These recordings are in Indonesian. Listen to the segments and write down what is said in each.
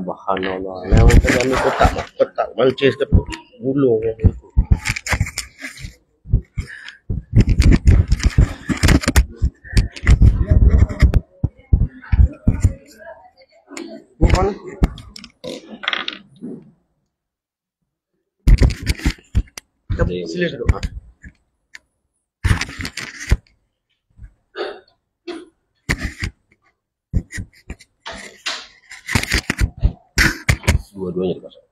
Subhanallah. Memang kami kotak Manchester tu gulung. Bukan. Sila duduk. Dua-duanya dipasang.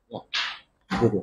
Dua-dua.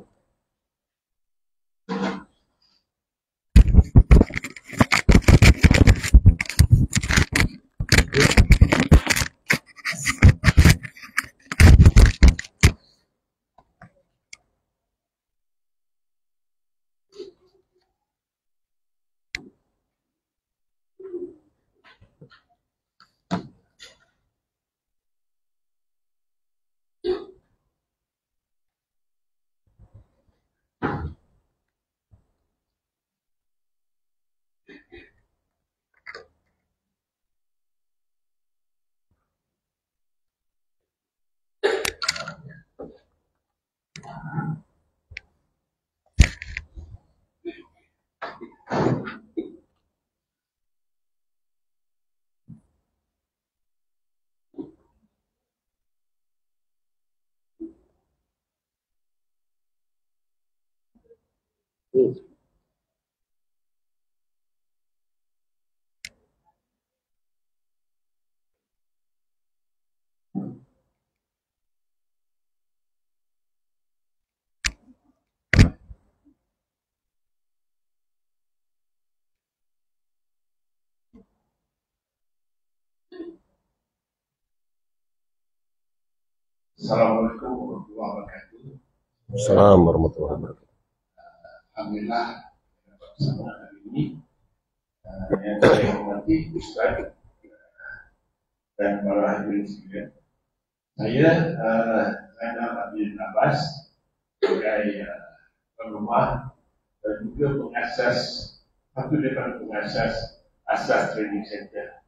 Assalamualaikum warahmatullahi wabarakatuh. Assalamualaikum warahmatullahi wabarakatuh. Alhamdulillah bersama hari ini yang saya hormati Ustaz dan para hadirin sekalian. Saya Zainal Abidin Abbas sebagai tuan rumah dan juga pengasas satu daripada pengasas Asas Training Center.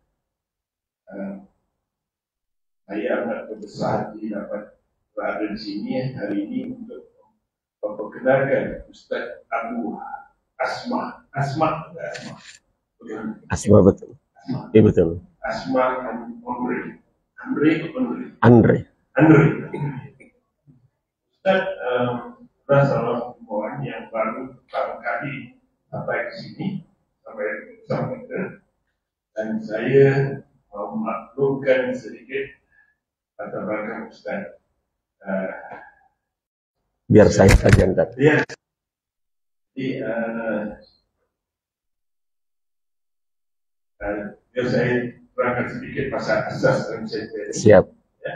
Saya amat berbesar hati dapat berada di sini hari ini untuk memperkenalkan Ustaz Abu Asma. Asma betul. Iya betul. Asma Andre. Ustaz adalah seorang pembawa yang baru pertama kali sampai ke sini, sampai bersama kita, dan saya memaklumkan sedikit atas belakang Ustaz. Biar saya saja angkat. Ya. Jadi biar saya terangkan sedikit pasal asas dan center. Siap. Ya.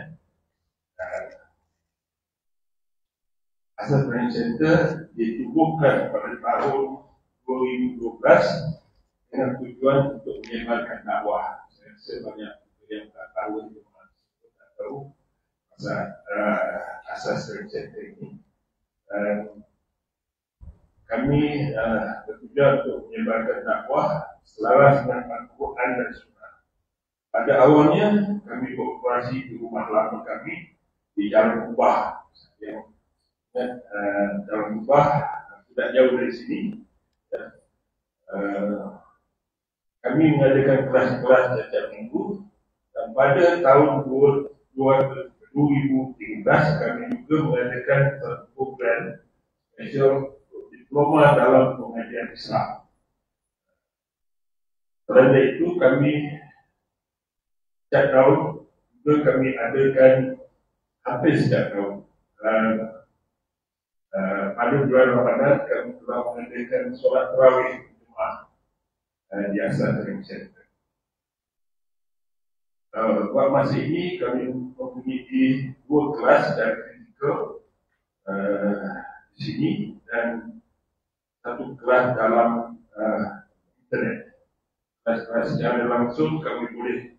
Asas Training Center ditubuhkan pada tahun 2012 dengan tujuan untuk menyebarkan dakwah. Saya rasa banyak yang tak tahu pasal asas Training Center ini. Kami bertujuan untuk menyebarkan dakwah selaras dengan Al-Quran dan Sunnah. Pada awalnya kami beroperasi di rumah lama kami di Jalan Kubah. Jalan Kubah tidak jauh dari sini. Kami mengadakan kelas-kelas setiap minggu, dan pada tahun 2013 kami juga mengadakan satu program spesial diploma dalam pengajian Islam. Selain itu kami setiap tahun juga kami adakan hampir setiap tahun. Pada bulan Ramadan kami telah mengadakan solat tarawih Jumaat di Asas Training Center. Buat masa ini kami mempunyai 2 kelas dan kritikal di sini dan 1 kelas dalam internet. Kelas-kelas secara langsung kami boleh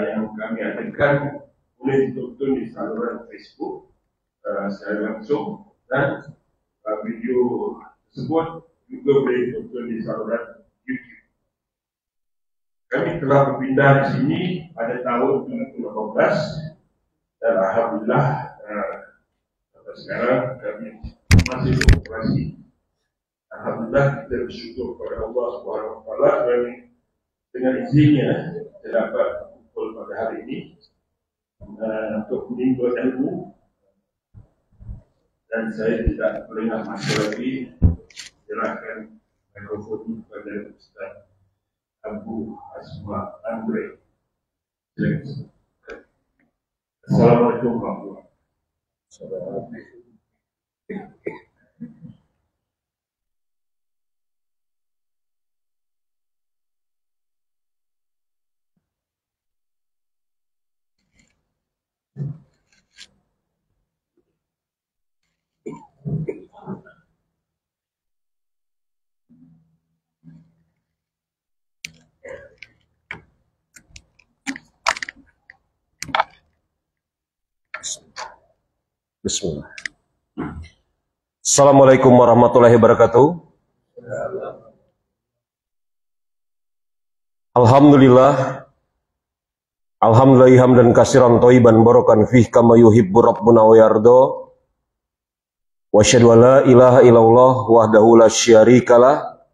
yang kami adakan boleh ditonton di saluran Facebook secara langsung, dan video tersebut juga boleh ditonton di saluran YouTube. Kami telah berpindah di sini pada tahun 2018 Dan alhamdulillah sampai sekarang kami masih beroperasi. Alhamdulillah kita bersyukur kepada Allah Subhanahu Wa Taala dengan izinnya kita dapat kumpul pada hari ini untuk menimba ilmu, dan saya tidak melengah masa lagi, serahkan mikrofon kepada Ustaz Abu Asma Andre. Assalamualaikum warahmatullahi wabarakatuh. Bismillah. Assalamualaikum warahmatullahi wabarakatuh. Alhamdulillah. Alhamdulillah hamdan katsiran thayyiban barakan fih kama yuhibbu rabbuna wa yarda. Wa asyhadu an la ilaha illallah wahdahu la syarikalah.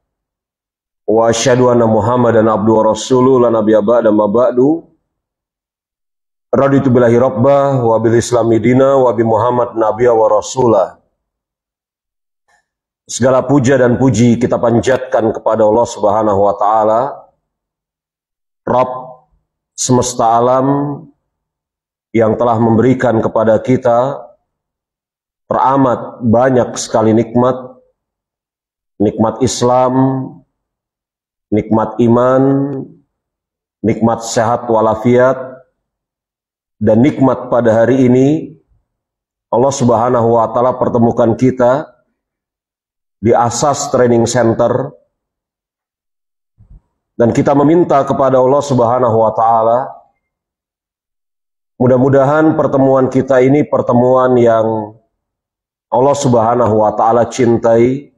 Wa asyhadu anna Muhammadan abduhu wa rasuluhu la nabiyya ba'da ma ba'du. Raditu billahi rabbah wa bil islami dina wa bi Muhammad nabiyya wa rasulah. Segala puja dan puji kita panjatkan kepada Allah Subhanahu wa taala, Rabb semesta alam, yang telah memberikan kepada kita teramat banyak sekali nikmat, nikmat Islam, nikmat iman, nikmat sehat walafiat, dan nikmat pada hari ini Allah Subhanahu wa taala pertemukan kita di Asas Training Center, dan kita meminta kepada Allah Subhanahu wa taala mudah-mudahan pertemuan kita ini pertemuan yang Allah Subhanahu wa taala cintai,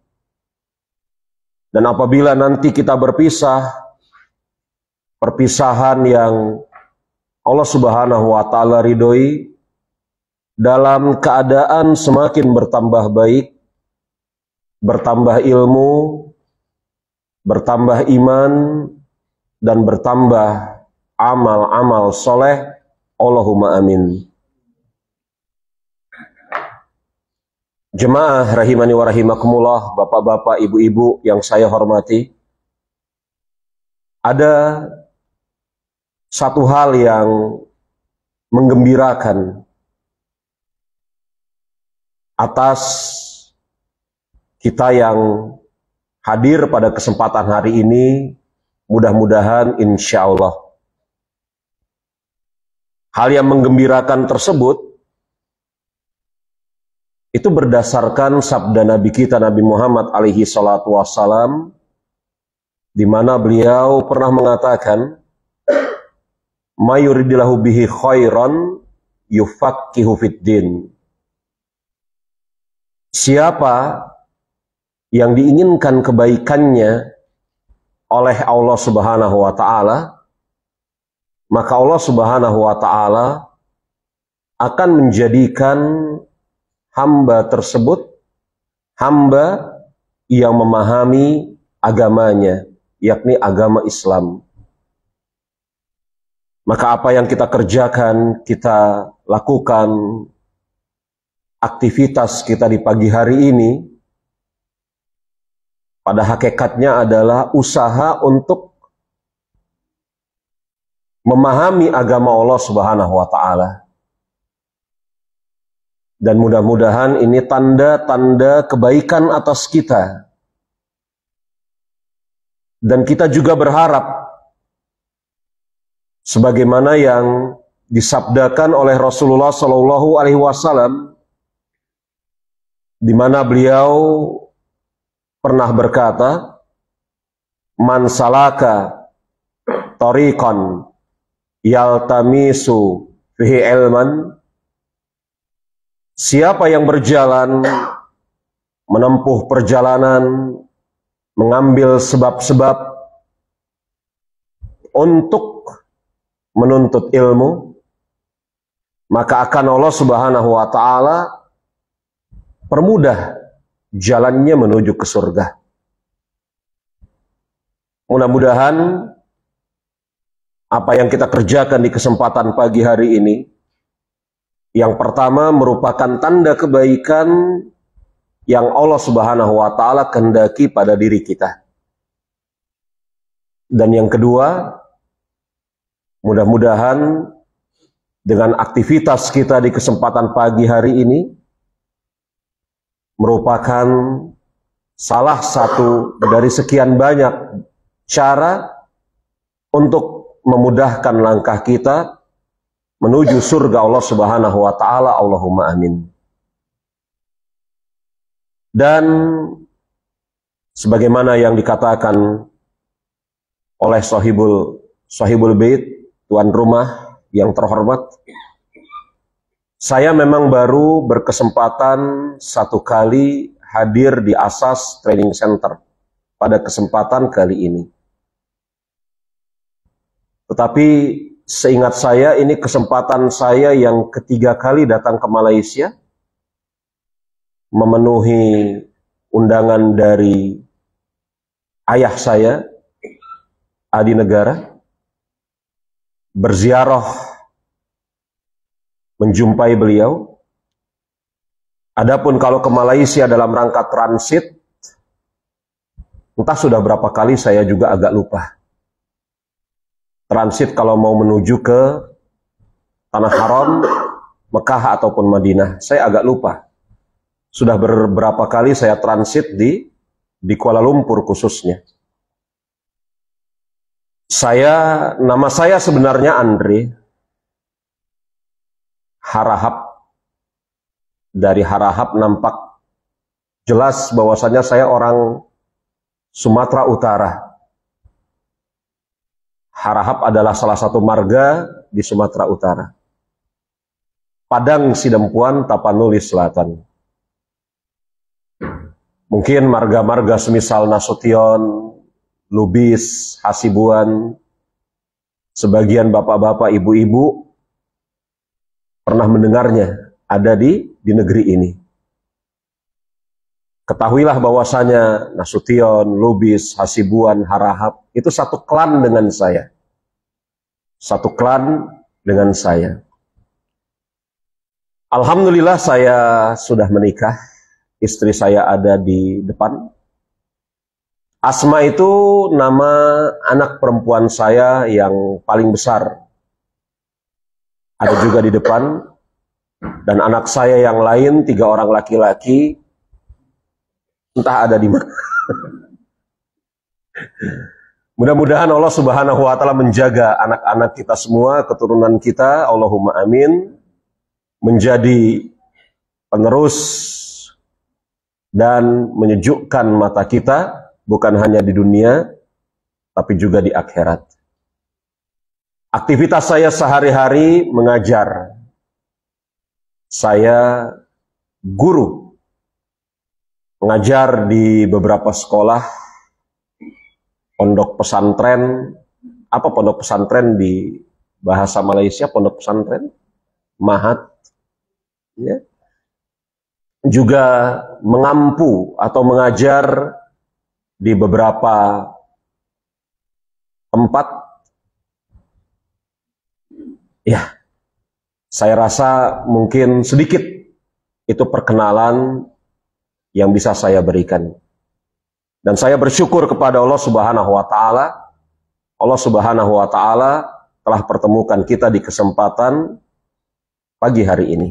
dan apabila nanti kita berpisah, perpisahan yang Allah Subhanahu wa taala ridhoi, dalam keadaan semakin bertambah baik, bertambah ilmu, bertambah iman, dan bertambah amal-amal soleh. Allahumma amin. Jemaah rahimani wa rahimakumullah, bapak-bapak, ibu-ibu yang saya hormati, ada satu hal yang menggembirakan atas kita yang hadir pada kesempatan hari ini. Mudah-mudahan insya Allah hal yang menggembirakan tersebut itu berdasarkan sabda Nabi kita Nabi Muhammad alaihi salatu wassalam, di mana beliau pernah mengatakan, mayuridillahu bihi khairan yufaqqihu fiddin. Siapa yang diinginkan kebaikannya oleh Allah Subhanahu wa taala, maka Allah Subhanahu wa taala akan menjadikan hamba tersebut hamba yang memahami agamanya, yakni agama Islam. Maka apa yang kita kerjakan, kita lakukan, aktivitas kita di pagi hari ini, pada hakikatnya adalah usaha untuk memahami agama Allah Subhanahu wa taala. Dan mudah-mudahan ini tanda-tanda kebaikan atas kita. Dan kita juga berharap sebagaimana yang disabdakan oleh Rasulullah Shallallahu Alaihi Wasallam, di mana beliau pernah berkata, "Man salaka tariqan yaltamisu fihi ilman." Siapa yang berjalan, menempuh perjalanan, mengambil sebab-sebab untuk menuntut ilmu, maka akan Allah Subhanahu wa taala permudah jalannya menuju ke surga. Mudah-mudahan apa yang kita kerjakan di kesempatan pagi hari ini, yang pertama merupakan tanda kebaikan yang Allah Subhanahu wa taala kehendaki pada diri kita. Dan yang kedua, mudah-mudahan dengan aktivitas kita di kesempatan pagi hari ini merupakan salah satu dari sekian banyak cara untuk memudahkan langkah kita menuju surga Allah Subhanahu wa taala. Allahumma amin. Dan sebagaimana yang dikatakan oleh sahibul bait, tuan rumah yang terhormat, saya memang baru berkesempatan satu kali hadir di Asas Training Center pada kesempatan kali ini. Tetapi seingat saya ini kesempatan saya yang ketiga kali datang ke Malaysia, memenuhi undangan dari ayah saya, Adi Negara, berziarah menjumpai beliau. Adapun kalau ke Malaysia dalam rangka transit, entah sudah berapa kali saya juga agak lupa. Transit kalau mau menuju ke Tanah Haram, Mekah ataupun Madinah, saya agak lupa. Sudah beberapa kali saya transit di Kuala Lumpur khususnya. Nama saya sebenarnya Andre Harahap. Dari Harahap nampak jelas bahwasanya saya orang Sumatera Utara. Harahap adalah salah satu marga di Sumatera Utara. Padang Sidempuan, Tapanuli Selatan. Mungkin marga-marga semisal Nasution, Lubis, Hasibuan, sebagian bapak-bapak, ibu-ibu pernah mendengarnya ada di negeri ini. Ketahuilah bahwasanya Nasution, Lubis, Hasibuan, Harahap itu satu klan dengan saya. Satu klan dengan saya. Alhamdulillah saya sudah menikah. Istri saya ada di depan. Asma itu nama anak perempuan saya yang paling besar. Ada juga di depan. Dan anak saya yang lain, 3 orang laki-laki, entah ada di mana. Mudah-mudahan Allah Subhanahu wa taala menjaga anak-anak kita semua, keturunan kita, Allahumma amin, menjadi penerus dan menyejukkan mata kita, bukan hanya di dunia, tapi juga di akhirat. Aktivitas saya sehari-hari mengajar. Saya guru, mengajar di beberapa sekolah, pondok pesantren. Apa pondok pesantren di bahasa Malaysia? Pondok pesantren, mahat. Ya. Juga mengampu atau mengajar di beberapa tempat. Ya, saya rasa mungkin sedikit itu perkenalan yang bisa saya berikan. Dan saya bersyukur kepada Allah Subhanahu wa taala. Allah Subhanahu wa taala telah pertemukan kita di kesempatan pagi hari ini.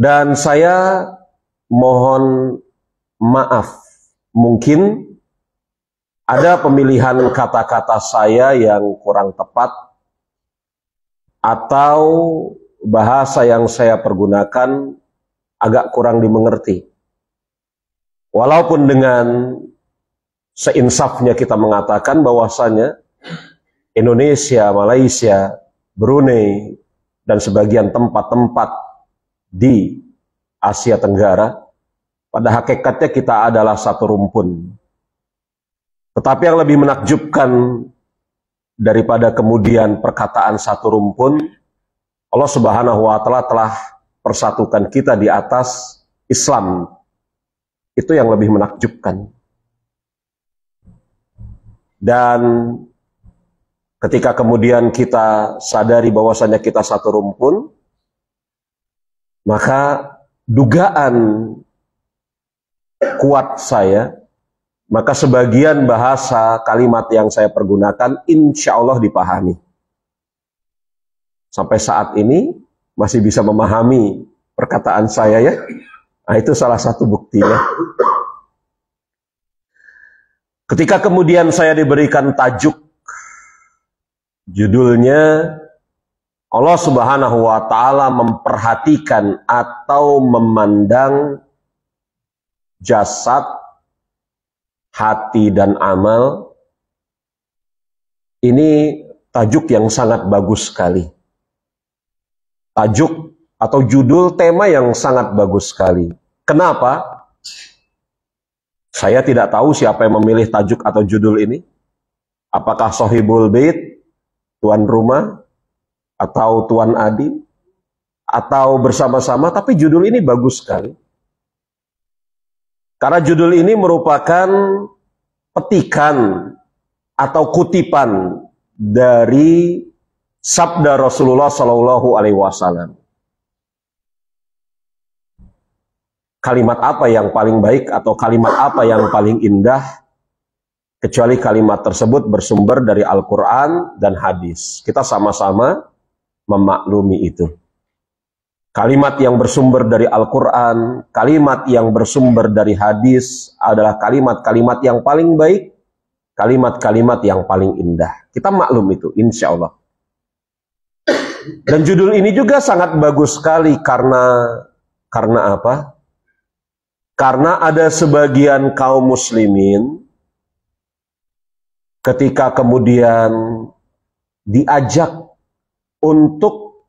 Dan saya mohon maaf, mungkin ada pemilihan kata-kata saya yang kurang tepat atau bahasa yang saya pergunakan agak kurang dimengerti. Walaupun dengan seinsafnya kita mengatakan bahwasanya Indonesia, Malaysia, Brunei, dan sebagian tempat-tempat di Asia Tenggara, pada hakikatnya kita adalah satu rumpun. Tetapi yang lebih menakjubkan daripada kemudian perkataan satu rumpun Allah Subhanahu wa Ta'ala telah persatukan kita di atas Islam. Itu yang lebih menakjubkan. Dan ketika kemudian kita sadari bahwasanya kita satu rumpun, maka dugaan kuat saya, maka sebagian bahasa kalimat yang saya pergunakan insya Allah dipahami. Sampai saat ini masih bisa memahami perkataan saya ya. Nah, itu salah satu buktinya. Ketika kemudian saya diberikan tajuk, judulnya Allah Subhanahu wa Ta'ala memperhatikan atau memandang jasad, hati dan amal. Ini tajuk yang sangat bagus sekali. Tajuk atau judul tema yang sangat bagus sekali. Kenapa? Saya tidak tahu siapa yang memilih tajuk atau judul ini. Apakah Sohibul Bait, tuan rumah, atau tuan adi, atau bersama-sama, tapi judul ini bagus sekali. Karena judul ini merupakan petikan atau kutipan dari sabda Rasulullah Shallallahu Alaihi Wasallam. Kalimat apa yang paling baik atau kalimat apa yang paling indah kecuali kalimat tersebut bersumber dari Al-Quran dan hadis. Kita sama-sama memaklumi itu. Kalimat yang bersumber dari Al-Quran, kalimat yang bersumber dari hadis adalah kalimat-kalimat yang paling baik, kalimat-kalimat yang paling indah. Kita maklum itu, insya Allah. Dan judul ini juga sangat bagus sekali karena apa? Karena ada sebagian kaum muslimin ketika kemudian diajak untuk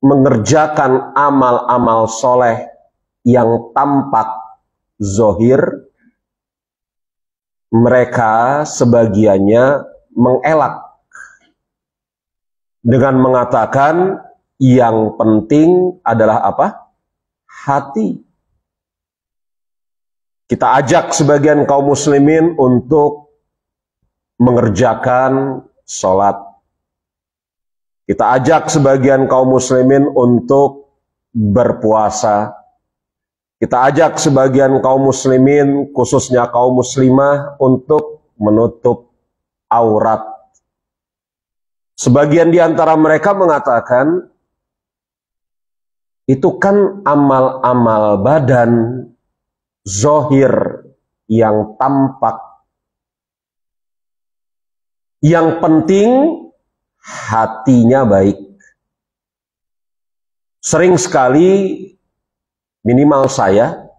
mengerjakan amal-amal soleh yang tampak zohir, mereka sebagiannya mengelak dengan mengatakan yang penting adalah apa? Hati. Kita ajak sebagian kaum muslimin untuk mengerjakan sholat. Kita ajak sebagian kaum muslimin untuk berpuasa. Kita ajak sebagian kaum muslimin, khususnya kaum muslimah, untuk menutup aurat. Sebagian di antara mereka mengatakan, itu kan amal-amal badan zohir yang tampak. Yang penting hatinya baik. Sering sekali, minimal saya,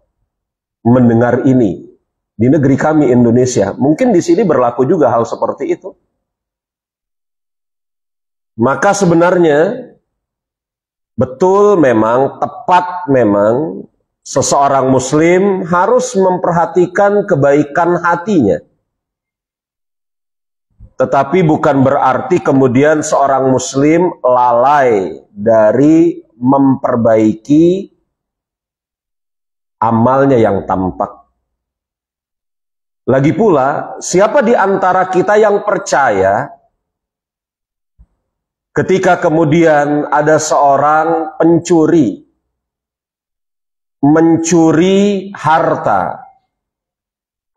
mendengar ini di negeri kami Indonesia. Mungkin di sini berlaku juga hal seperti itu. Maka sebenarnya betul memang, tepat memang, seseorang muslim harus memperhatikan kebaikan hatinya. Tetapi bukan berarti kemudian seorang muslim lalai dari memperbaiki amalnya yang tampak. Lagi pula, siapa di antara kita yang percaya ketika kemudian ada seorang pencuri, mencuri harta,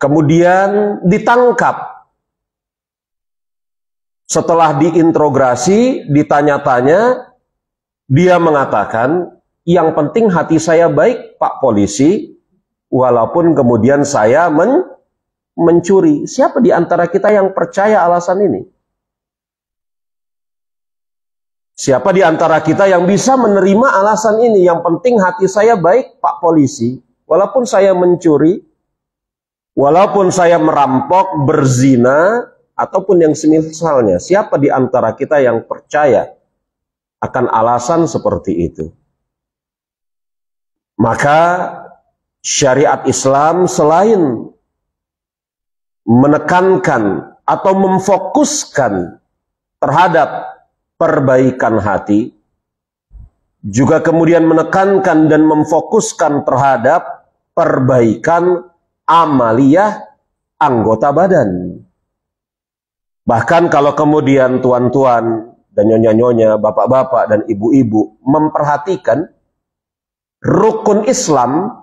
kemudian ditangkap. Setelah diinterogasi, ditanya-tanya, dia mengatakan, yang penting hati saya baik, Pak Polisi, walaupun kemudian saya mencuri. Siapa di antara kita yang percaya alasan ini? Siapa di antara kita yang bisa menerima alasan ini? Yang penting hati saya baik, Pak Polisi. Walaupun saya mencuri, walaupun saya merampok, berzina, ataupun yang semisalnya. Siapa di antara kita yang percaya akan alasan seperti itu? Maka syariat Islam selain menekankan atau memfokuskan terhadap perbaikan hati, juga kemudian menekankan dan memfokuskan terhadap perbaikan amaliyah anggota badan. Bahkan kalau kemudian tuan-tuan dan nyonya-nyonya, bapak-bapak dan ibu-ibu memperhatikan rukun Islam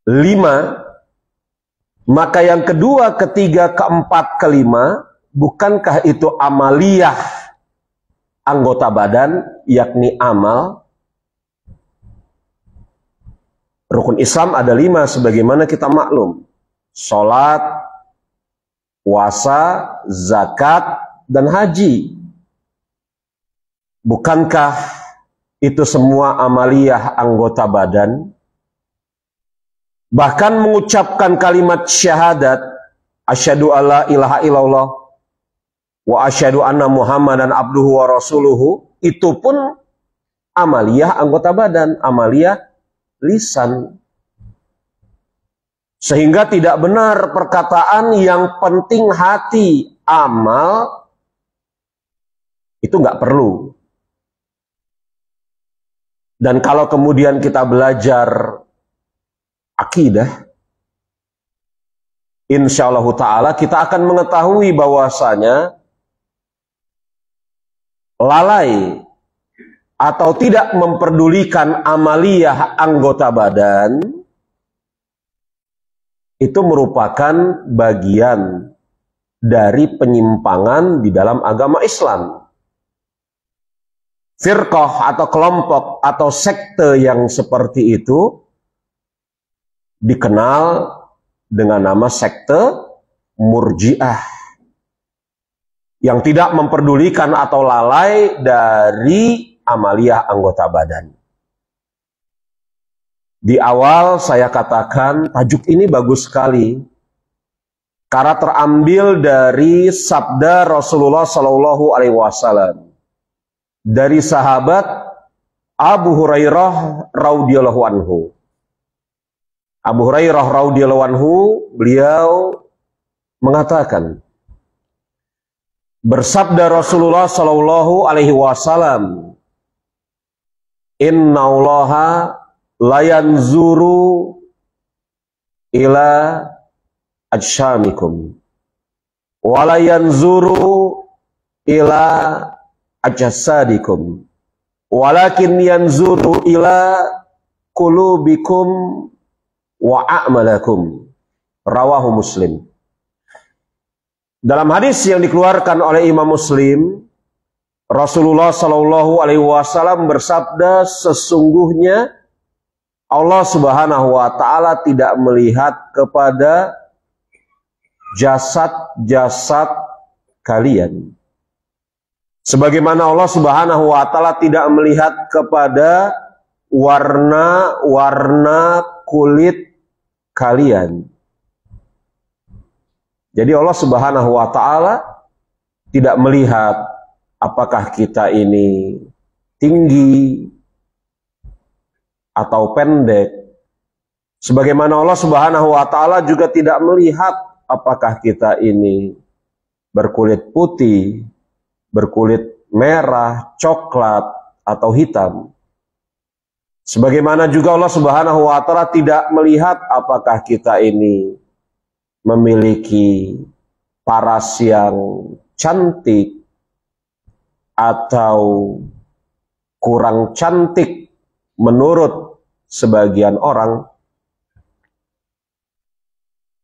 5, maka yang kedua, ketiga, keempat, kelima, bukankah itu amaliyah anggota badan, yakni amal? Rukun Islam ada 5 sebagaimana kita maklum. Salat, puasa, zakat, dan haji. Bukankah itu semua amaliyah anggota badan? Bahkan mengucapkan kalimat syahadat, asyhadu alla ilaha illallah wa asyhadu anna muhammadan abduhu wa rasuluhu, itu pun amaliyah anggota badan, amaliyah lisan. Sehingga tidak benar perkataan yang penting hati, amal itu nggak perlu. Dan kalau kemudian kita belajar akidah, insyaallah ta'ala kita akan mengetahui bahwasanya lalai atau tidak memperdulikan amaliyah anggota badan itu merupakan bagian dari penyimpangan di dalam agama Islam. Firqah atau kelompok atau sekte yang seperti itu dikenal dengan nama sekte Murji'ah, yang tidak memperdulikan atau lalai dari amaliyah anggota badan. Di awal saya katakan tajuk ini bagus sekali karena terambil dari sabda Rasulullah Shallallahu Alaihi Wasallam dari sahabat Abu Hurairah radhiyallahu anhu. Abu Hurairah radhiyallahu anhu, beliau mengatakan, bersabda Rasulullah Shallallahu Alaihi Wasallam, Innallaha la yanzuru ila ajsamikum wa la yanzuru ila ajsadikum walakin yanzuru ila qulubikum wa a'malakum. Rawahu Muslim. Dalam hadis yang dikeluarkan oleh Imam Muslim, Rasulullah Shallallahu Alaihi Wasallam bersabda, sesungguhnya Allah Subhanahu Wa Taala tidak melihat kepada jasad-jasad kalian, sebagaimana Allah Subhanahu Wa Taala tidak melihat kepada warna-warna kulit kalian. Jadi Allah Subhanahu Wa Taala tidak melihat apakah kita ini tinggi atau pendek. Sebagaimana Allah Subhanahu Wa Taala juga tidak melihat apakah kita ini berkulit putih, berkulit merah, coklat, atau hitam. Sebagaimana juga Allah Subhanahu Wa Taala tidak melihat apakah kita ini memiliki paras yang cantik atau kurang cantik menurut sebagian orang.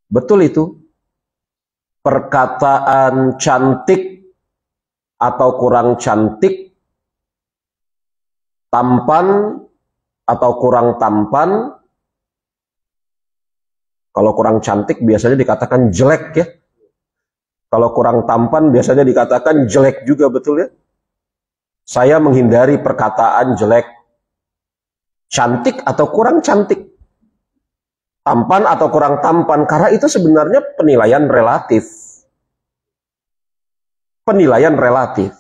Betul itu. Perkataan cantik atau kurang cantik, tampan atau kurang tampan. Kalau kurang cantik biasanya dikatakan jelek ya. Kalau kurang tampan biasanya dikatakan jelek juga, betul ya. Saya menghindari perkataan jelek. Cantik atau kurang cantik, tampan atau kurang tampan, karena itu sebenarnya penilaian relatif. Penilaian relatif.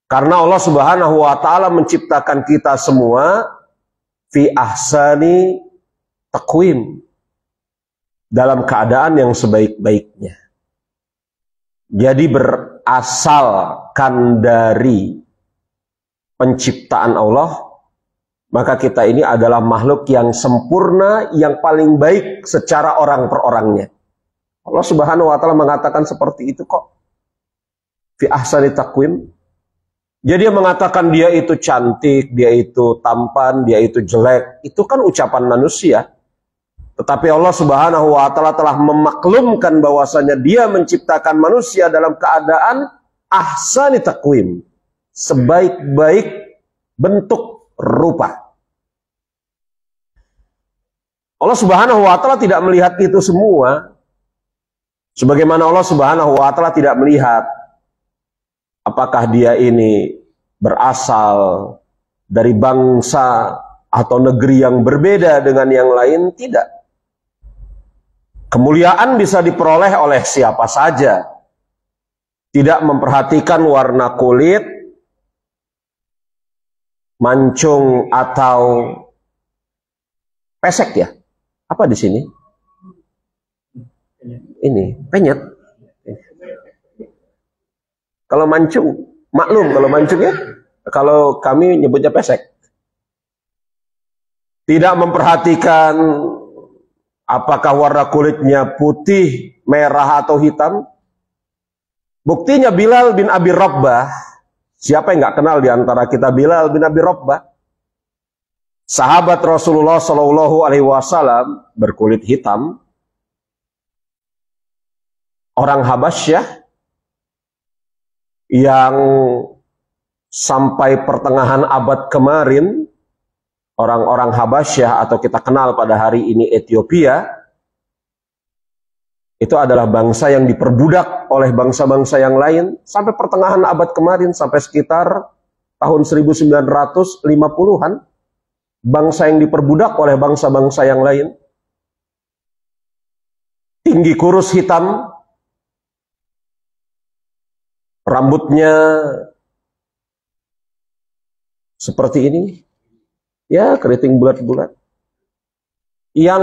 Karena Allah Subhanahu Wa Taala menciptakan kita semua fi ahsani taqwim, dalam keadaan yang sebaik-baiknya. Jadi berasalkan dari penciptaan Allah, maka kita ini adalah makhluk yang sempurna, yang paling baik secara orang per orangnya. Allah Subhanahu wa taala mengatakan seperti itu kok. Fi ahsani taqwim. Jadi dia mengatakan dia itu cantik, dia itu tampan, dia itu jelek. Itu kan ucapan manusia. Tetapi Allah Subhanahu wa taala telah memaklumkan bahwasanya dia menciptakan manusia dalam keadaan ahsani taqwim. Sebaik-baik bentuk rupa. Allah Subhanahu wa taala tidak melihat itu semua. Sebagaimana Allah Subhanahu wa taala tidak melihat apakah dia ini berasal dari bangsa atau negeri yang berbeda dengan yang lain, tidak. Kemuliaan bisa diperoleh oleh siapa saja. Tidak memperhatikan warna kulit, mancung atau pesek ya. Apa di sini? Ini, penyet. Kalau mancung, maklum kalau mancung ya. Kalau kami nyebutnya pesek. Tidak memperhatikan apakah warna kulitnya putih, merah atau hitam. Buktinya Bilal bin Abi Rabbah. Siapa yang nggak kenal di antara kita Bilal bin Abi Rabbah? Sahabat Rasulullah Shallallahu Alaihi Wasallam berkulit hitam. Orang Habasyah yang sampai pertengahan abad kemarin, orang-orang Habasyah atau kita kenal pada hari ini Ethiopia, itu adalah bangsa yang diperbudak oleh bangsa-bangsa yang lain sampai pertengahan abad kemarin, sampai sekitar tahun 1950-an, bangsa yang diperbudak oleh bangsa-bangsa yang lain. Tinggi kurus hitam, rambutnya seperti ini, ya keriting bulat-bulat. Yang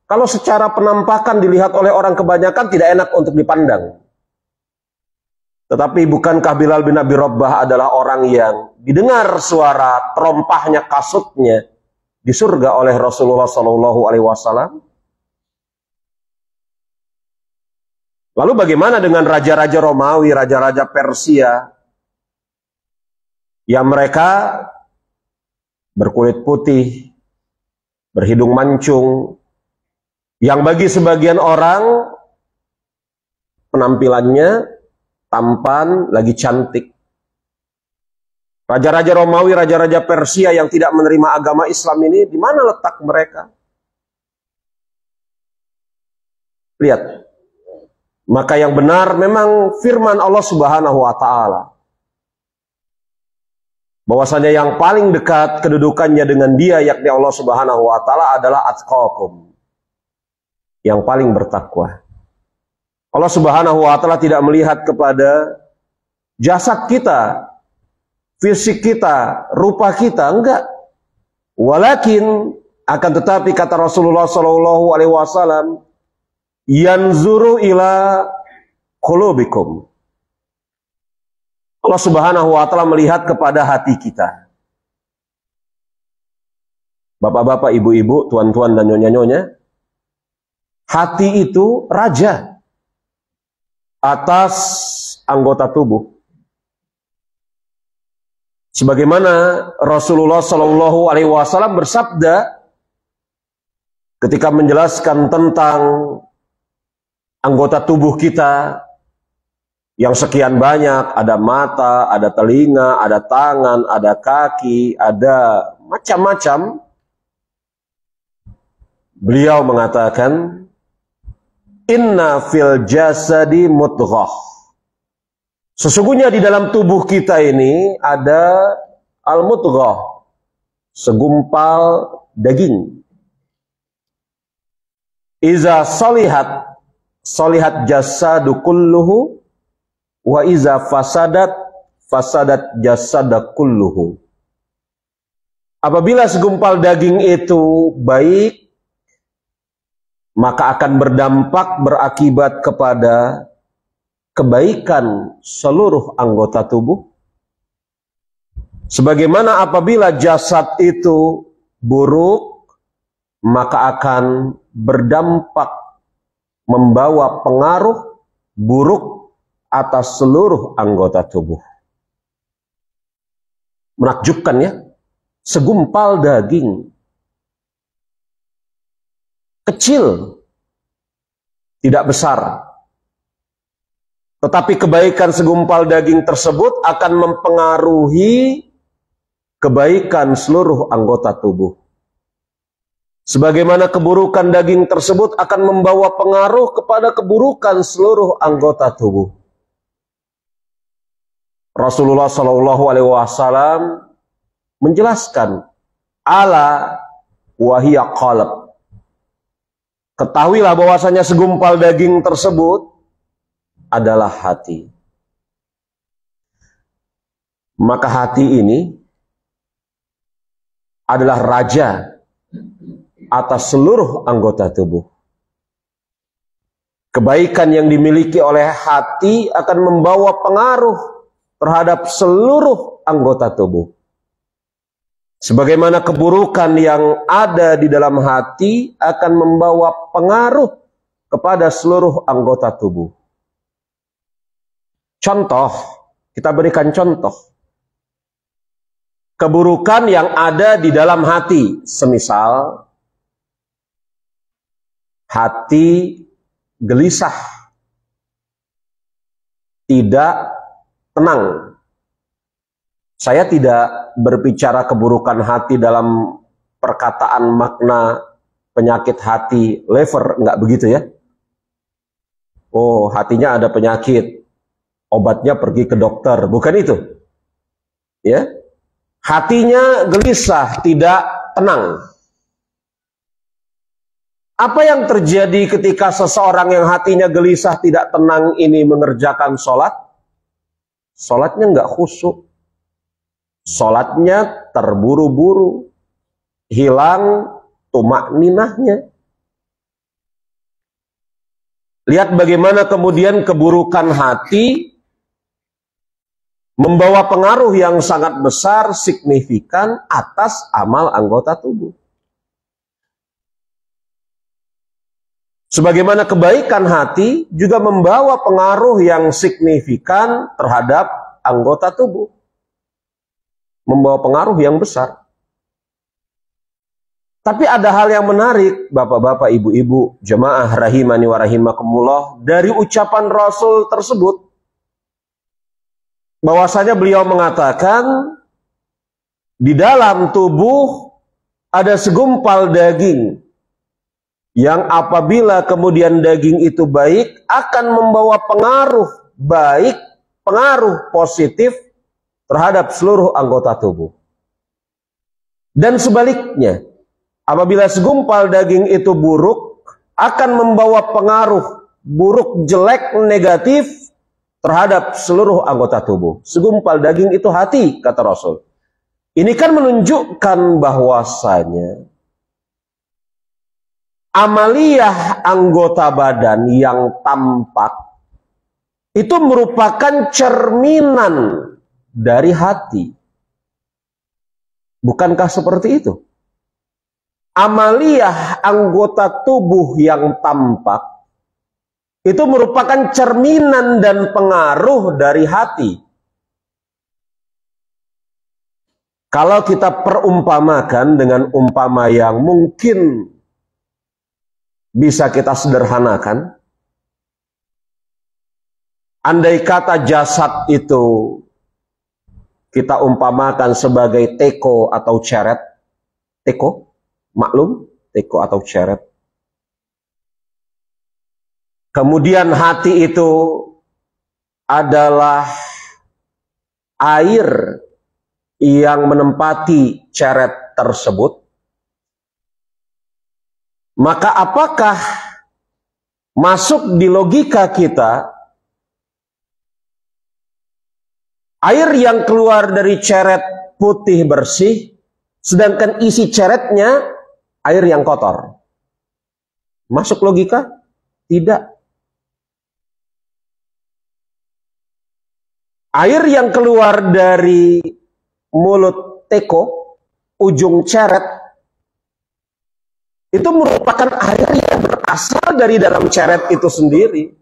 kalau secara penampakan dilihat oleh orang kebanyakan tidak enak untuk dipandang. Tetapi bukankah Bilal bin Abi Rabbah adalah orang yang didengar suara terompahnya kasutnya di surga oleh Rasulullah Shallallahu Alaihi Wasallam? Lalu bagaimana dengan raja-raja Romawi, raja-raja Persia, yang mereka berkulit putih, berhidung mancung, yang bagi sebagian orang penampilannya tampan, lagi cantik. Raja-raja Romawi, raja-raja Persia yang tidak menerima agama Islam ini, di mana letak mereka? Lihat. Maka yang benar memang firman Allah Subhanahu wa taala. Bahwasanya yang paling dekat kedudukannya dengan dia yakni Allah Subhanahu wa taala adalah atqakum. Yang paling bertakwa. Allah Subhanahu wa taala tidak melihat kepada jasad kita, fisik kita, rupa kita, enggak. Walakin akan tetapi kata Rasulullah sallallahu alaihi wasallam, yanzuru ila qulubikum. Allah Subhanahu wa taala melihat kepada hati kita. Bapak-bapak, ibu-ibu, tuan-tuan dan nyonya-nyonya, hati itu raja atas anggota tubuh. Sebagaimana Rasulullah Shallallahu Alaihi Wasallam bersabda ketika menjelaskan tentang anggota tubuh kita yang sekian banyak, ada mata, ada telinga, ada tangan, ada kaki, ada macam-macam. Beliau mengatakan, inna fil jasadi mudghah. Sesungguhnya di dalam tubuh kita ini ada al-mudghah, segumpal daging. Iza solihat jasadu kulluhu, wa iza fasadat jasada kulluhu. Apabila segumpal daging itu baik, maka akan berdampak, berakibat kepada kebaikan seluruh anggota tubuh. Sebagaimana apabila jasad itu buruk, maka akan berdampak membawa pengaruh buruk atas seluruh anggota tubuh. Menakjubkan ya, segumpal daging kecil, tidak besar. Tetapi kebaikan segumpal daging tersebut akan mempengaruhi kebaikan seluruh anggota tubuh. Sebagaimana keburukan daging tersebut akan membawa pengaruh kepada keburukan seluruh anggota tubuh. Rasulullah SAW menjelaskan, ala wahiyya qalb. Ketahuilah bahwasanya segumpal daging tersebut adalah hati. Maka hati ini adalah raja atas seluruh anggota tubuh. Kebaikan yang dimiliki oleh hati akan membawa pengaruh terhadap seluruh anggota tubuh. Sebagaimana keburukan yang ada di dalam hati akan membawa pengaruh kepada seluruh anggota tubuh. Contoh, kita berikan contoh. Keburukan yang ada di dalam hati, semisal hati gelisah, tidak tenang. Saya tidak berbicara keburukan hati dalam perkataan makna penyakit hati lever, enggak begitu ya. Oh, hatinya ada penyakit, obatnya pergi ke dokter, bukan itu. Ya. Hatinya gelisah, tidak tenang. Apa yang terjadi ketika seseorang yang hatinya gelisah, tidak tenang ini mengerjakan sholat? Sholatnya enggak khusyuk. Sholatnya terburu-buru, hilang tumakninahnya. Lihat bagaimana kemudian keburukan hati membawa pengaruh yang sangat besar, signifikan atas amal anggota tubuh. Sebagaimana kebaikan hati juga membawa pengaruh yang signifikan terhadap anggota tubuh. Membawa pengaruh yang besar. Tapi ada hal yang menarik, bapak-bapak, ibu-ibu, jemaah rahimani wa rahimakumullah, dari ucapan Rasul tersebut. Bahwasanya beliau mengatakan, di dalam tubuh ada segumpal daging, yang apabila kemudian daging itu baik, akan membawa pengaruh baik, pengaruh positif, terhadap seluruh anggota tubuh. Dan sebaliknya, apabila segumpal daging itu buruk, akan membawa pengaruh buruk, jelek, negatif terhadap seluruh anggota tubuh. Segumpal daging itu hati, kata Rasul. Ini kan menunjukkan bahwasanya amaliyah anggota badan yang tampak itu merupakan cerminan dari hati. Bukankah seperti itu? Amaliyah anggota tubuh yang tampak itu merupakan cerminan dan pengaruh dari hati. Kalau kita perumpamakan dengan umpama yang mungkin bisa kita sederhanakan, andai kata jasad itu kita umpamakan sebagai teko atau ceret. Teko, maklum, teko atau ceret. Kemudian hati itu adalah air yang menempati ceret tersebut. Maka apakah masuk di logika kita air yang keluar dari ceret putih bersih, sedangkan isi ceretnya air yang kotor? Masuk logika? Tidak. Air yang keluar dari mulut teko, ujung ceret, itu merupakan air yang berasal dari dalam ceret itu sendiri.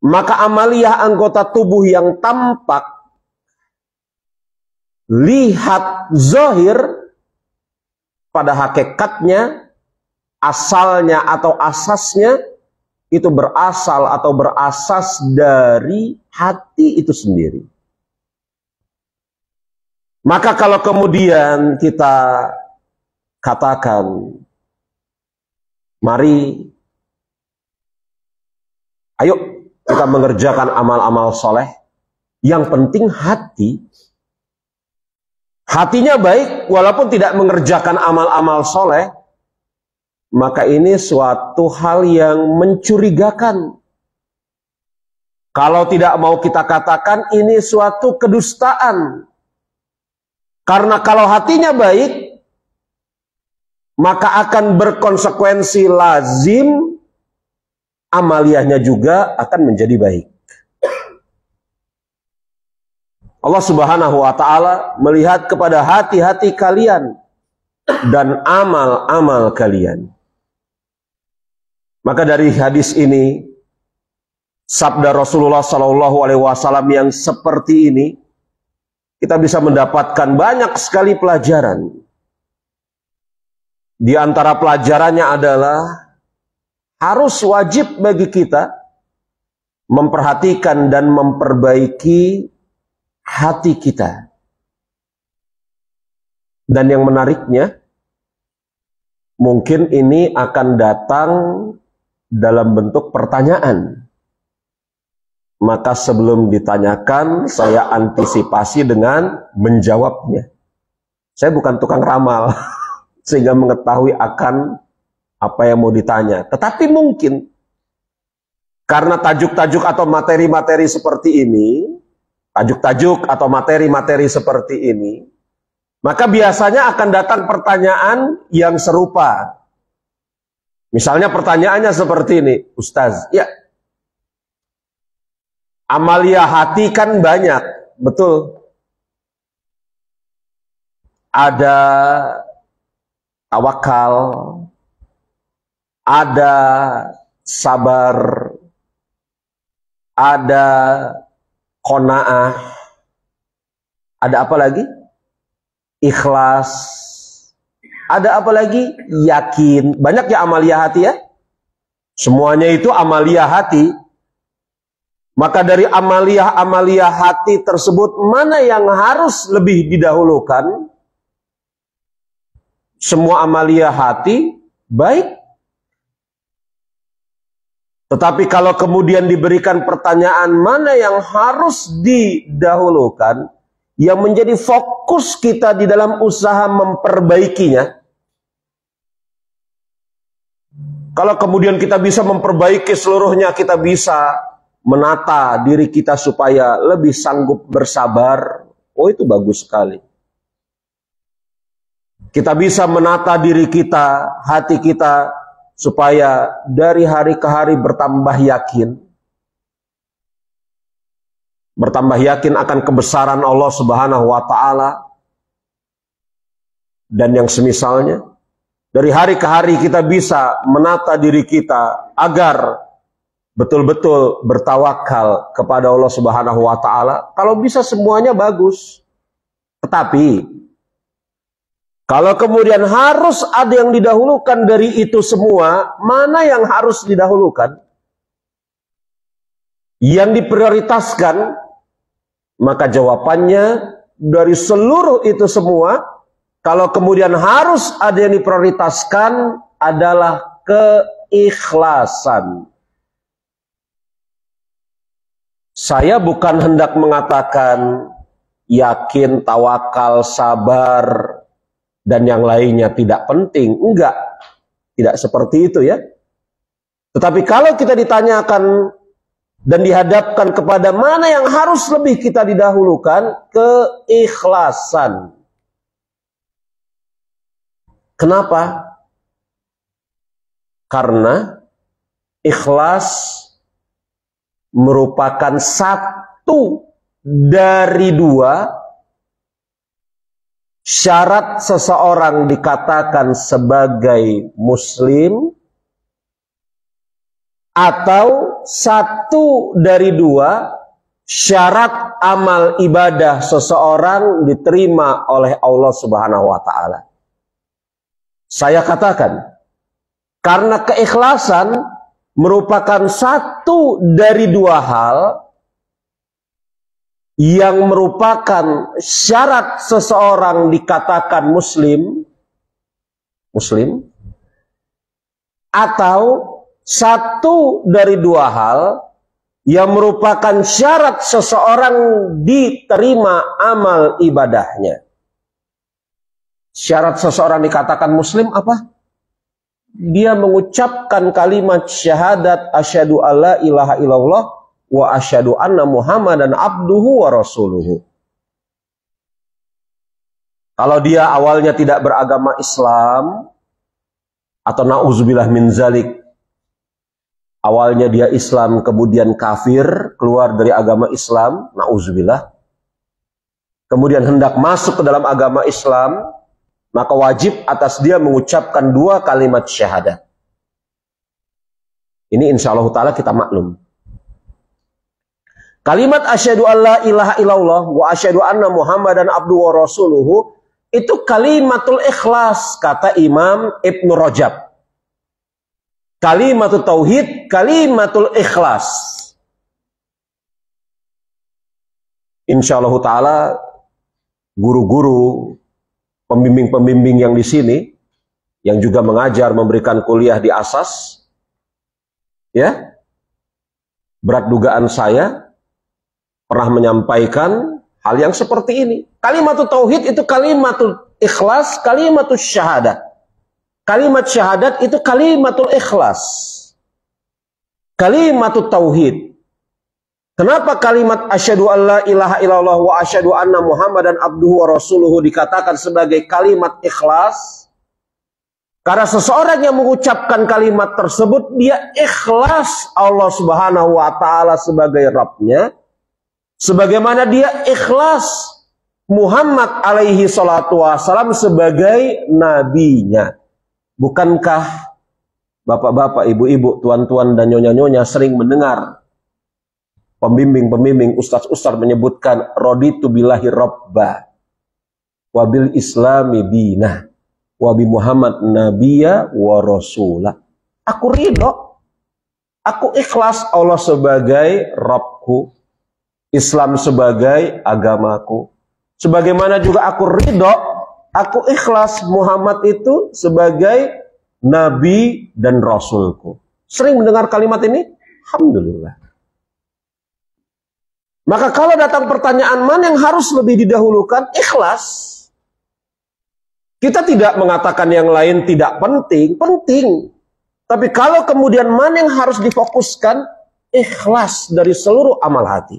Maka amaliyah anggota tubuh yang tampak, lihat zahir, pada hakikatnya, asalnya atau asasnya, itu berasal atau berasas dari hati itu sendiri. Maka kalau kemudian kita katakan, mari, ayo kita mengerjakan amal-amal soleh, yang penting hati, hatinya baik walaupun tidak mengerjakan amal-amal soleh, maka ini suatu hal yang mencurigakan. Kalau tidak mau kita katakan ini suatu kedustaan. Karena kalau hatinya baik, maka akan berkonsekuensi lazim, amaliyahnya juga akan menjadi baik. Allah Subhanahu wa Ta'ala melihat kepada hati-hati kalian dan amal-amal kalian. Maka dari hadis ini, sabda Rasulullah SAW yang seperti ini, kita bisa mendapatkan banyak sekali pelajaran. Di antara pelajarannya adalah harus wajib bagi kita memperhatikan dan memperbaiki hati kita. Dan yang menariknya, mungkin ini akan datang dalam bentuk pertanyaan. Maka sebelum ditanyakan, saya antisipasi dengan menjawabnya. Saya bukan tukang ramal, sehingga mengetahui akan apa yang mau ditanya. Tetapi mungkin, karena tajuk-tajuk atau materi-materi seperti ini, tajuk-tajuk atau materi-materi seperti ini, maka biasanya akan datang pertanyaan yang serupa. Misalnya pertanyaannya seperti ini, Ustaz, ya, amaliyah hati kan banyak, betul. Ada tawakal, ada sabar, ada qanaah, ada apa lagi? Ikhlas, ada apa lagi? Yakin. Banyak ya amaliyah hati ya. Semuanya itu amaliyah hati. Maka dari amaliyah hati tersebut, mana yang harus lebih didahulukan? Semua amaliyah hati baik. Tetapi kalau kemudian diberikan pertanyaan mana yang harus didahulukan, yang menjadi fokus kita di dalam usaha memperbaikinya. Kalau kemudian kita bisa memperbaiki seluruhnya, kita bisa menata diri kita supaya lebih sanggup bersabar. Oh, itu bagus sekali. Kita bisa menata diri kita, hati kita, supaya dari hari ke hari bertambah yakin. Bertambah yakin akan kebesaran Allah Subhanahu wa Ta'ala dan yang semisalnya. Dari hari ke hari kita bisa menata diri kita agar betul-betul bertawakal kepada Allah Subhanahu wa Ta'ala. Kalau bisa semuanya bagus. Tetapi kalau kemudian harus ada yang didahulukan dari itu semua, mana yang harus didahulukan? Yang diprioritaskan, maka jawabannya dari seluruh itu semua, kalau kemudian harus ada yang diprioritaskan adalah keikhlasan. Saya bukan hendak mengatakan yakin, tawakal, sabar, dan yang lainnya tidak penting. Enggak. Tidak seperti itu ya. Tetapi kalau kita ditanyakan dan dihadapkan kepada mana yang harus lebih kita didahulukan, keikhlasan. Kenapa? Karena ikhlas merupakan satu dari dua syarat seseorang dikatakan sebagai muslim, atau satu dari dua syarat amal ibadah seseorang diterima oleh Allah Subhanahu wa taala. Saya katakan, karena keikhlasan merupakan satu dari dua hal yang merupakan syarat seseorang dikatakan muslim, atau satu dari dua hal yang merupakan syarat seseorang diterima amal ibadahnya. Syarat seseorang dikatakan muslim apa? Dia mengucapkan kalimat syahadat asyhadu alla ilaha illallah wa asyhadu anna Muhammadan abduhu wa rasuluhu. Kalau dia awalnya tidak beragama Islam, atau na'udzubillah min zalik, awalnya dia Islam kemudian kafir, keluar dari agama Islam, na'udzubillah, kemudian hendak masuk ke dalam agama Islam, maka wajib atas dia mengucapkan dua kalimat syahadat. Ini insya Allah ta'ala kita maklum. Kalimat asyhadu alla ilaha illallah wa asyhadu anna Muhammadan abduhu wa rasuluhu itu kalimatul ikhlas, kata Imam Ibnu Rajab. Kalimatul tauhid, kalimatul ikhlas. Insya Allah ta'ala guru-guru, pembimbing-pembimbing yang di sini, yang juga mengajar, memberikan kuliah di Asas, ya, berat dugaan saya pernah menyampaikan hal yang seperti ini. Kalimatul tauhid itu kalimatul ikhlas, kalimatul syahadat. Kalimat syahadat itu kalimatul ikhlas. Kalimatul tauhid. Kenapa kalimat asyhadu alla ilaha illallah wa asyhadu anna Muhammadan abduhu wa rasuluhu dikatakan sebagai kalimat ikhlas? Karena seseorang yang mengucapkan kalimat tersebut, dia ikhlas Allah Subhanahu wa taala sebagai Rabbnya, sebagaimana dia ikhlas Muhammad alaihi salatu wassalam sebagai nabinya. Bukankah bapak-bapak, ibu-ibu, tuan-tuan dan nyonya-nyonya sering mendengar pembimbing-pembimbing, ustaz-ustaz menyebutkan raditu billahi rabba wa bil islami dinah wa bi Muhammad nabiyya wa rasulah. Aku ridho, aku ikhlas Allah sebagai Rabbku, Islam sebagai agamaku. Sebagaimana juga aku ridho, aku ikhlas Muhammad itu sebagai nabi dan rasulku. Sering mendengar kalimat ini? Alhamdulillah. Maka kalau datang pertanyaan mana yang harus lebih didahulukan? Ikhlas. Kita tidak mengatakan yang lain tidak penting, penting. Tapi kalau kemudian mana yang harus difokuskan? Ikhlas dari seluruh amal hati.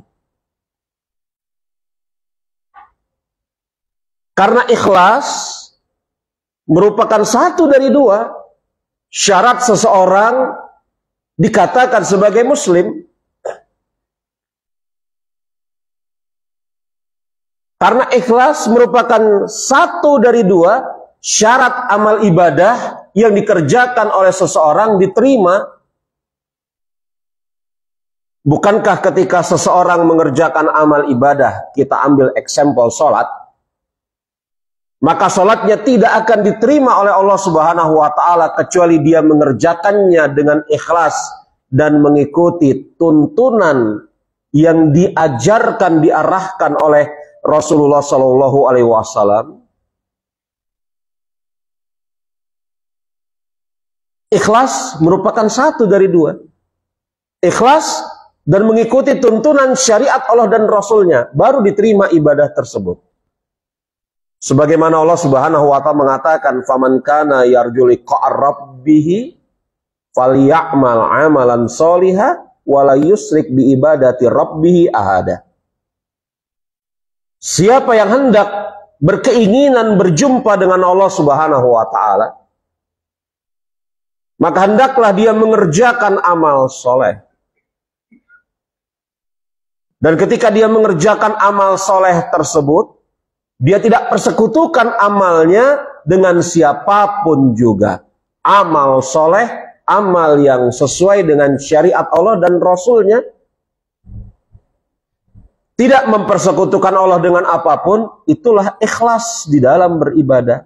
Karena ikhlas merupakan satu dari dua syarat seseorang dikatakan sebagai muslim. Karena ikhlas merupakan satu dari dua syarat amal ibadah yang dikerjakan oleh seseorang diterima. Bukankah ketika seseorang mengerjakan amal ibadah, kita ambil eksempel sholat, maka sholatnya tidak akan diterima oleh Allah Subhanahu wa ta'ala kecuali dia mengerjakannya dengan ikhlas dan mengikuti tuntunan yang diajarkan, diarahkan oleh Rasulullah Shallallahu Alaihi Wasallam. Ikhlas merupakan satu dari dua. Ikhlas dan mengikuti tuntunan syariat Allah dan Rasulnya, baru diterima ibadah tersebut. Sebagaimana Allah Subhanahu wa ta'ala mengatakan, "Faman kana yarju liqa'a rabbih falyamal 'amalan sholihan wa la yusyrik bi ibadati rabbih ahada." Siapa yang hendak berkeinginan berjumpa dengan Allah Subhanahu wa ta'ala, maka hendaklah dia mengerjakan amal soleh. Dan ketika dia mengerjakan amal soleh tersebut, Dia tidak persekutukan amalnya dengan siapapun juga. Amal soleh, amal yang sesuai dengan syariat Allah dan Rasulnya. Tidak mempersekutukan Allah dengan apapun, itulah ikhlas di dalam beribadah.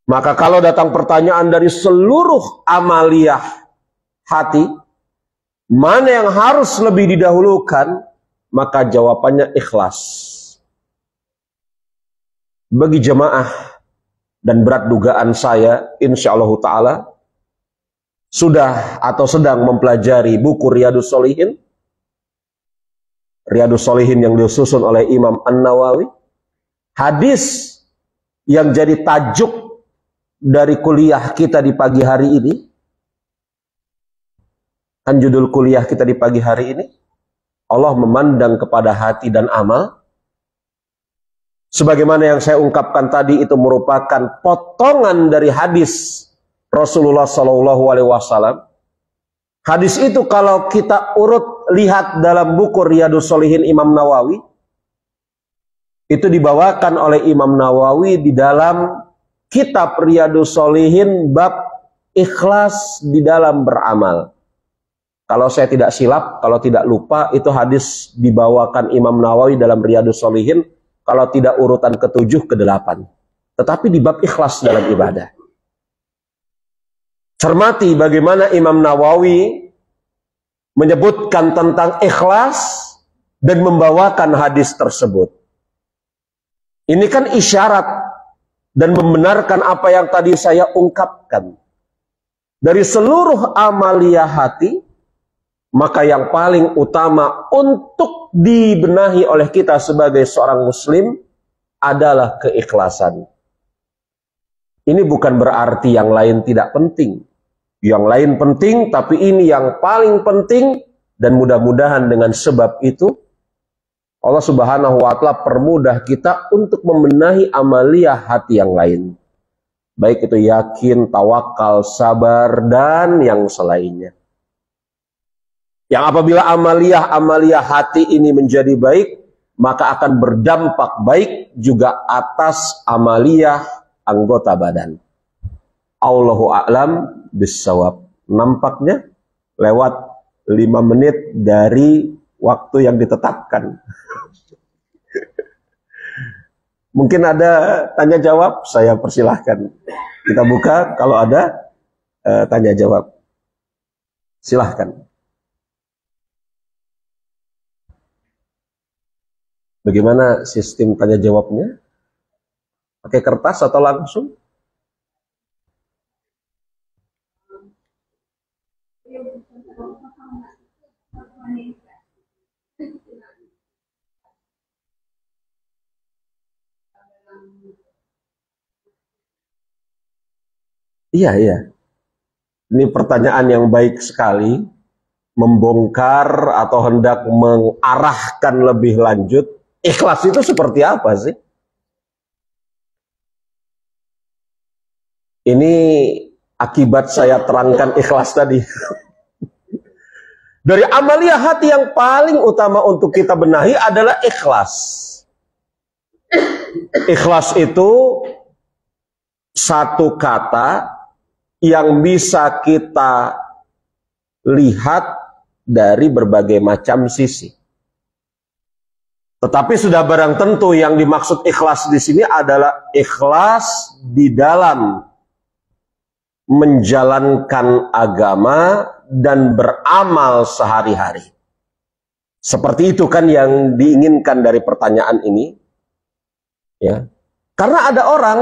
Maka kalau datang pertanyaan dari seluruh amaliyah hati, mana yang harus lebih didahulukan, maka jawabannya ikhlas. Bagi jemaah dan berat dugaan saya, insyaallah ta'ala, sudah atau sedang mempelajari buku Riyadhus Shalihin. Riyadhus Shalihin yang disusun oleh Imam An-Nawawi. Hadis yang jadi tajuk dari kuliah kita di pagi hari ini. Kan judul kuliah kita di pagi hari ini, Allah memandang kepada hati dan amal. Sebagaimana yang saya ungkapkan tadi, itu merupakan potongan dari hadis Rasulullah SAW. Hadis itu kalau kita urut lihat dalam buku Riyadhus Shalihin Imam Nawawi, itu dibawakan oleh Imam Nawawi di dalam kitab Riyadhus Shalihin bab ikhlas di dalam beramal. Kalau saya tidak silap, kalau tidak lupa, itu hadis dibawakan Imam Nawawi dalam Riyadhus Shalihin, kalau tidak urutan ke-7, ke-8. Tetapi di bab ikhlas dalam ibadah. Cermati bagaimana Imam Nawawi menyebutkan tentang ikhlas dan membawakan hadis tersebut. Ini kan isyarat dan membenarkan apa yang tadi saya ungkapkan. Dari seluruh amaliyah hati, maka yang paling utama untuk dibenahi oleh kita sebagai seorang muslim adalah keikhlasan. Ini bukan berarti yang lain tidak penting. Yang lain penting, tapi ini yang paling penting, dan mudah-mudahan dengan sebab itu Allah Subhanahu wa Ta'ala permudah kita untuk membenahi amaliyah hati yang lain. Baik itu yakin, tawakal, sabar, dan yang selainnya. Yang apabila amaliyah hati ini menjadi baik, maka akan berdampak baik juga atas amaliyah anggota badan. Allahu a'lam bissawab. Nampaknya lewat 5 menit dari waktu yang ditetapkan. Mungkin ada tanya jawab, saya persilahkan. Kita buka kalau ada tanya jawab. Silahkan. Bagaimana sistem tanya jawabnya? Pakai kertas atau langsung? Iya. Ini pertanyaan yang baik sekali. Membongkar atau hendak mengarahkan lebih lanjut. Ikhlas itu seperti apa sih? Ini akibat saya terangkan ikhlas tadi. Dari amaliyah hati yang paling utama untuk kita benahi adalah ikhlas. Ikhlas itu satu kata yang bisa kita lihat dari berbagai macam sisi. Tetapi sudah barang tentu yang dimaksud ikhlas di sini adalah ikhlas di dalam menjalankan agama dan beramal sehari-hari. Seperti itu kan yang diinginkan dari pertanyaan ini. Ya. Karena ada orang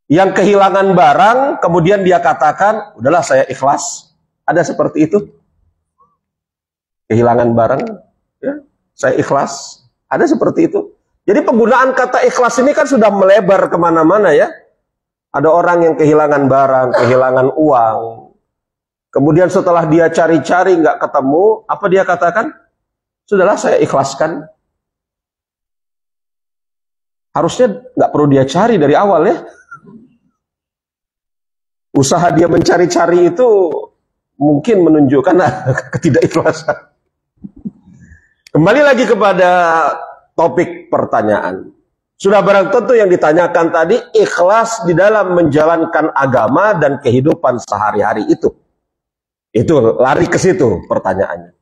yang kehilangan barang, kemudian dia katakan, udahlah saya ikhlas. Ada seperti itu. Kehilangan barang, ya, saya ikhlas. Ada seperti itu. Jadi penggunaan kata ikhlas ini kan sudah melebar kemana-mana ya. Ada orang yang kehilangan barang, kehilangan uang. Kemudian setelah dia cari-cari nggak ketemu, apa dia katakan? Sudahlah saya ikhlaskan. Harusnya nggak perlu dia cari dari awal ya. Usaha dia mencari-cari itu mungkin menunjukkan ketidakikhlasan. Kembali lagi kepada topik pertanyaan. Sudah barang tentu yang ditanyakan tadi, ikhlas di dalam menjalankan agama dan kehidupan sehari-hari itu. Itu lari ke situ pertanyaannya.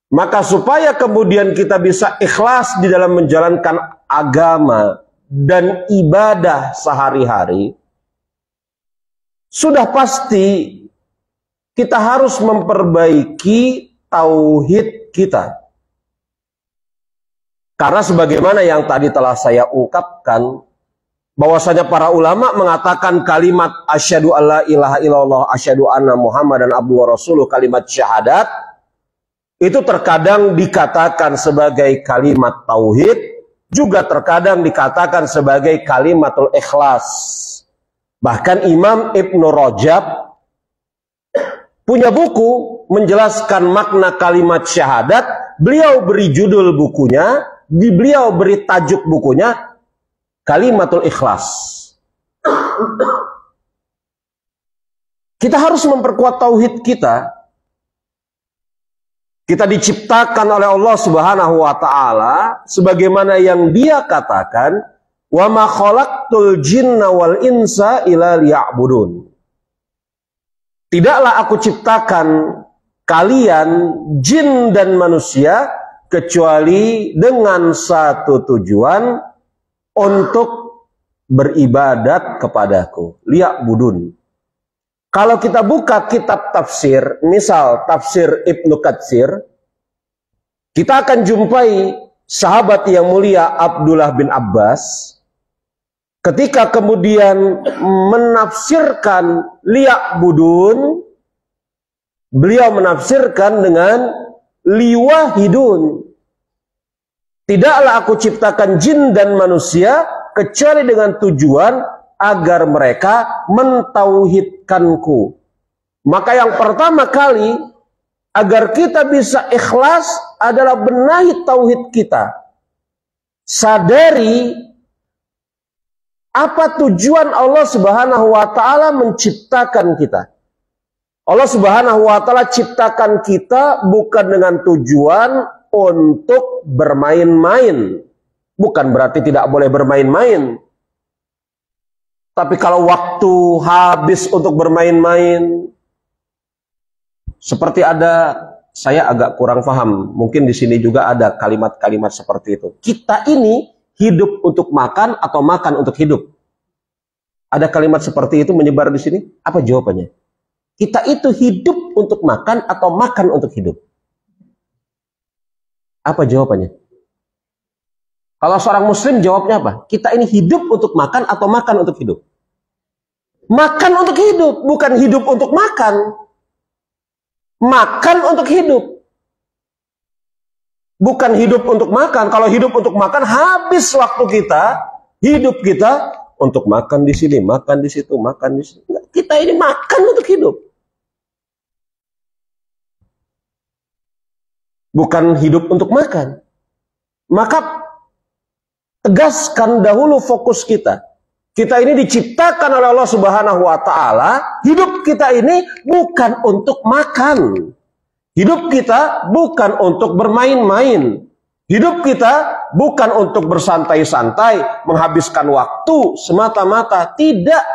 Maka supaya kemudian kita bisa ikhlas di dalam menjalankan agama dan ibadah sehari-hari, sudah pasti kita harus memperbaiki tauhid kita. Karena sebagaimana yang tadi telah saya ungkapkan, bahwasanya para ulama mengatakan kalimat asyhadu alla ilaha illallah asyhadu anna muhammadan abduhu wa rasuluh, kalimat syahadat, itu terkadang dikatakan sebagai kalimat tauhid, juga terkadang dikatakan sebagai kalimatul ikhlas. Bahkan Imam Ibnu Rajab punya buku menjelaskan makna kalimat syahadat. Beliau beri judul bukunya, beliau beri tajuk bukunya Kalimatul Ikhlas. Kita harus memperkuat tauhid kita. Kita diciptakan oleh Allah Subhanahu wa taala sebagaimana yang Dia katakan, "Wa ma khalaqtul jinna wal insa illa liya'budun." Tidaklah aku ciptakan kalian jin dan manusia kecuali dengan satu tujuan, untuk beribadat kepadaku, liya'budun. Kalau kita buka kitab tafsir, misal tafsir Ibnu Katsir, kita akan jumpai sahabat yang mulia Abdullah bin Abbas ketika kemudian menafsirkan liya'budun, beliau menafsirkan dengan liwahidun. Tidaklah aku ciptakan jin dan manusia kecuali dengan tujuan agar mereka mentauhidkanku. Maka yang pertama kali agar kita bisa ikhlas adalah benahi tauhid kita. Sadari apa tujuan Allah Subhanahu wa taala menciptakan kita. Allah Subhanahu wa taala ciptakan kita bukan dengan tujuan untuk bermain-main. Bukan berarti tidak boleh bermain-main. Tapi kalau waktu habis untuk bermain-main, seperti ada, saya agak kurang paham. Mungkin di sini juga ada kalimat-kalimat seperti itu. Kita ini hidup untuk makan atau makan untuk hidup? Ada kalimat seperti itu menyebar di sini? Apa jawabannya? Kita itu hidup untuk makan atau makan untuk hidup? Apa jawabannya? Kalau seorang muslim jawabnya apa? Kita ini hidup untuk makan atau makan untuk hidup? Makan untuk hidup, bukan hidup untuk makan. Makan untuk hidup. Bukan hidup untuk makan. Kalau hidup untuk makan, habis waktu kita, hidup kita untuk makan di sini, makan di situ, makan di sini. Kita ini makan untuk hidup. Bukan hidup untuk makan. Maka tegaskan dahulu fokus kita. Kita ini diciptakan oleh Allah Subhanahu wa taala, hidup kita ini bukan untuk makan. Hidup kita bukan untuk bermain-main. Hidup kita bukan untuk bersantai-santai, menghabiskan waktu semata-mata, tidak.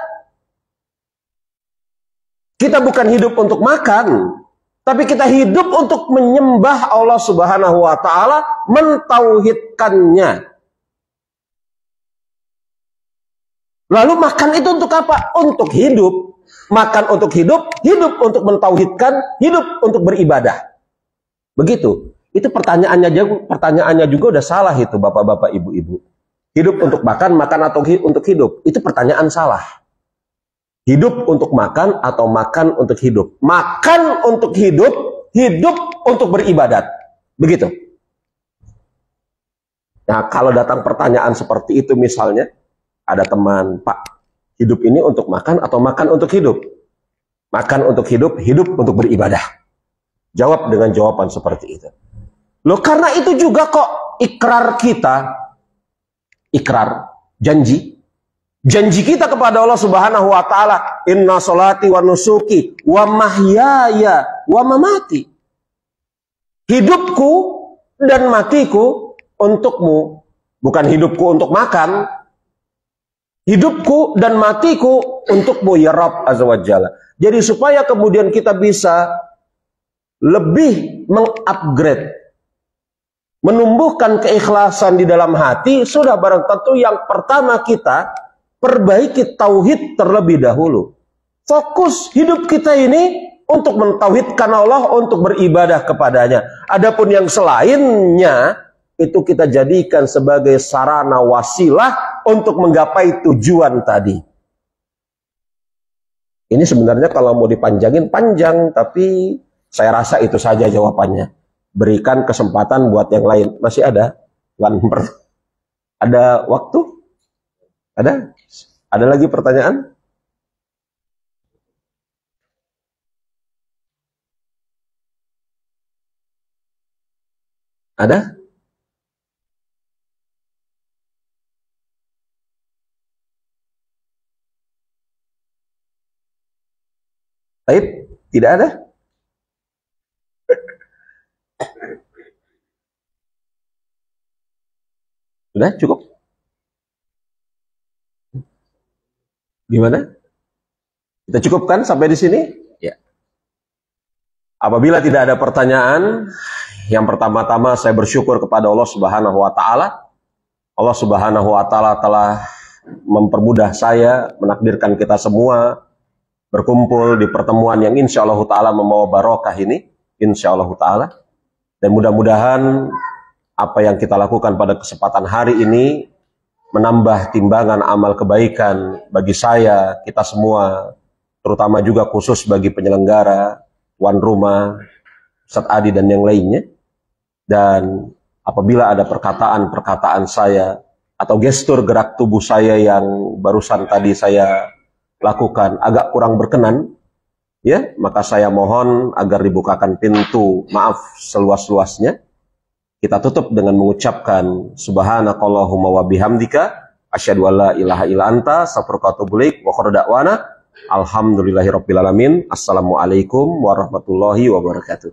Kita bukan hidup untuk makan, tapi kita hidup untuk menyembah Allah Subhanahu wa taala, mentauhidkannya. Lalu makan itu untuk apa? Untuk hidup. Makan untuk hidup, hidup untuk mentauhidkan, hidup untuk beribadah. Begitu. Itu pertanyaannya juga udah salah itu, bapak-bapak, ibu-ibu. Hidup untuk makan, makan atau untuk hidup. Itu pertanyaan salah. Hidup untuk makan atau makan untuk hidup. Makan untuk hidup, hidup untuk beribadat. Begitu. Nah, kalau datang pertanyaan seperti itu misalnya, ada teman, Pak, hidup ini untuk makan atau makan untuk hidup? Makan untuk hidup, hidup untuk beribadah. Jawab dengan jawaban seperti itu. Loh, karena itu juga kok ikrar kita, ikrar, janji kita kepada Allah Subhanahu wa taala, inna sholati wa nusuki wa mahyaya wa mamati. Hidupku dan matiku untukmu. Bukan hidupku untuk makan. Hidupku dan matiku untukmu ya Rabb Azza wa Jalla. Jadi supaya kemudian kita bisa lebih mengupgrade, menumbuhkan keikhlasan di dalam hati, sudah barang tentu yang pertama kita perbaiki tauhid terlebih dahulu. Fokus hidup kita ini untuk mentauhidkan Allah, untuk beribadah kepadanya. Adapun yang selainnya itu kita jadikan sebagai sarana wasilah untuk menggapai tujuan tadi. Ini sebenarnya kalau mau dipanjangin panjang, tapi saya rasa itu saja jawabannya. Berikan kesempatan buat yang lain. Masih ada? Ada waktu? Ada? Ada lagi pertanyaan? Ada? Taib? Tidak ada? Sudah cukup? Gimana? Kita cukupkan sampai di sini? Ya. Apabila tidak ada pertanyaan, yang pertama-tama saya bersyukur kepada Allah Subhanahu wa taala. Allah Subhanahu wa taala telah mempermudah saya, menakdirkan kita semua berkumpul di pertemuan yang insya Allah taala membawa barokah ini, insya Allah taala. Dan mudah-mudahan apa yang kita lakukan pada kesempatan hari ini menambah timbangan amal kebaikan bagi saya, kita semua, terutama juga khusus bagi penyelenggara, tuan rumah, Ustadz Adi dan yang lainnya. Dan apabila ada perkataan-perkataan saya atau gestur gerak tubuh saya yang barusan tadi saya lakukan agak kurang berkenan, ya, maka saya mohon agar dibukakan pintu maaf seluas-luasnya. Kita tutup dengan mengucapkan subhanakallahumma wa bihamdika asyhadu an la ilaha illa anta astaghfiruka wa atubu ilaik wa akhiru da'wana alhamdulillahirabbil alamin. Assalamualaikum warahmatullahi wabarakatuh.